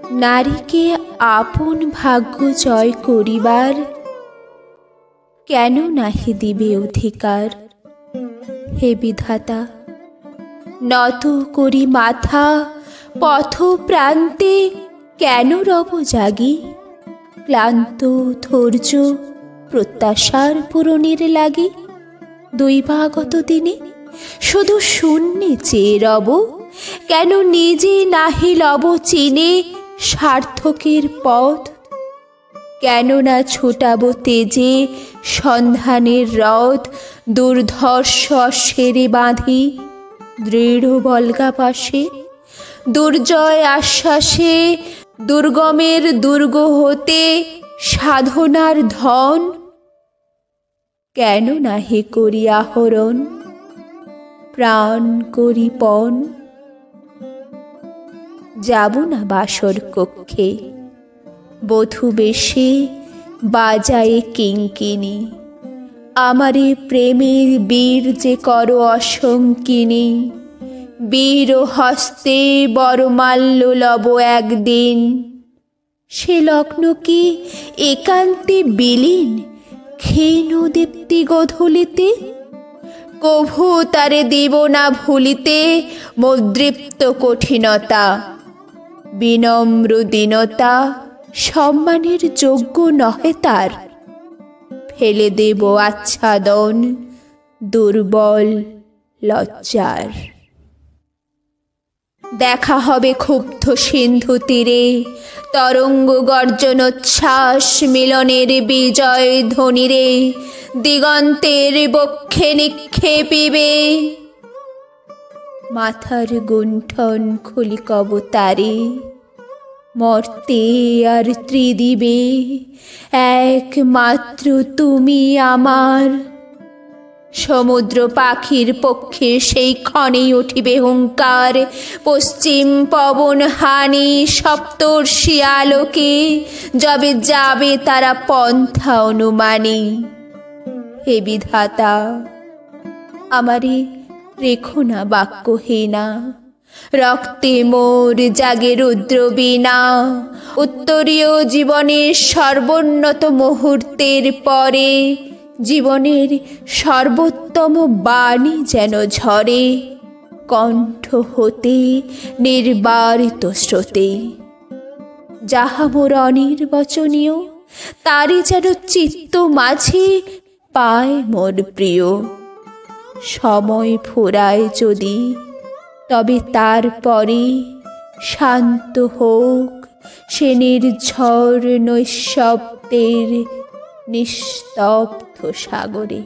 নারীকে আপন ভাগ্য জয় করিবার কেন নাহি দিবে অধিকার? হে বিধাতা, নত করি মাথা পথ প্রান্তে কেন রব জাগি? ক্লান্ত ধৈর্য প্রত্যাশার পূরণের লাগি দৈবাগত দিনে শুধু শূন্যে চেয়ে রব? কেন নিজে নাহি লব চিনে সার্থকের পথ? কেন না ছোটাব তেজে সন্ধানের রথ? দুর্ধর্ষ সেরে বাঁধি দৃঢ় বল্গা পাশে, দুর্জয় আশ্বাসে দুর্গমের দুর্গ হতে সাধনার ধন? কেন নাহি করি আহরণ প্রাণ করি পণ? যাব না বাসর কক্ষে বধূ বেশে বাজায়ে কিঙ্কিনি, আমারে প্রেমের বীর যে কর অসঙ্কিনী। বীর হস্তে বরমাল্য লব একদিন, সে লগ্ন কি একান্তে বিলীন ক্ষীণ দীপ্তি গোধূলিতে? কভু তারে দেব না ভুলিতে মোদ্দৃপ্ত কঠিনতা। বিনম্র দীনতা সম্মানের যোগ্য নহে তার, ফেলে দেব আচ্ছাদন দুর্বল লজ্জার। দেখা হবে ক্ষুব্ধ সিন্ধু তীরে তরঙ্গ গর্জনোচ্ছ্বাস মিলনের বিজয় ধ্বনিরে দিগন্তের বক্ষে নিক্ষেপিবে। মাথার গুণ্ঠন খুলি কবতারে মর্তে আর ত্রিদিবে একমাত্র তুমি আমার। সমুদ্র পাখির পক্ষে সেই ক্ষণেই উঠিবে হুঙ্কার, পশ্চিম পবন হানি সপ্তর্ষি আলোকে যবে যাবে তারা পন্থা অনুমানে। হে বিধাতা, আমারে রেখো না বাক্যহীনা, রক্তে মোর জাগে রুদ্র বীণা। উত্তরীয় জীবনের সর্বোন্নত মুহূর্তের পরে জীবনের সর্বোত্তম বাণী যেন ঝরে কণ্ঠ হতে নির্বারিত স্রোতে। যাহা মোর অনির্বচনীয় তারই যেন চিত্ত মাঝে পায় মোর প্রিয়। সময় ফুরায় যদি তবে তারপরে শান্ত হোক সে নির্ঝর নৈঃশব্দের নিস্তব্ধ সাগরে।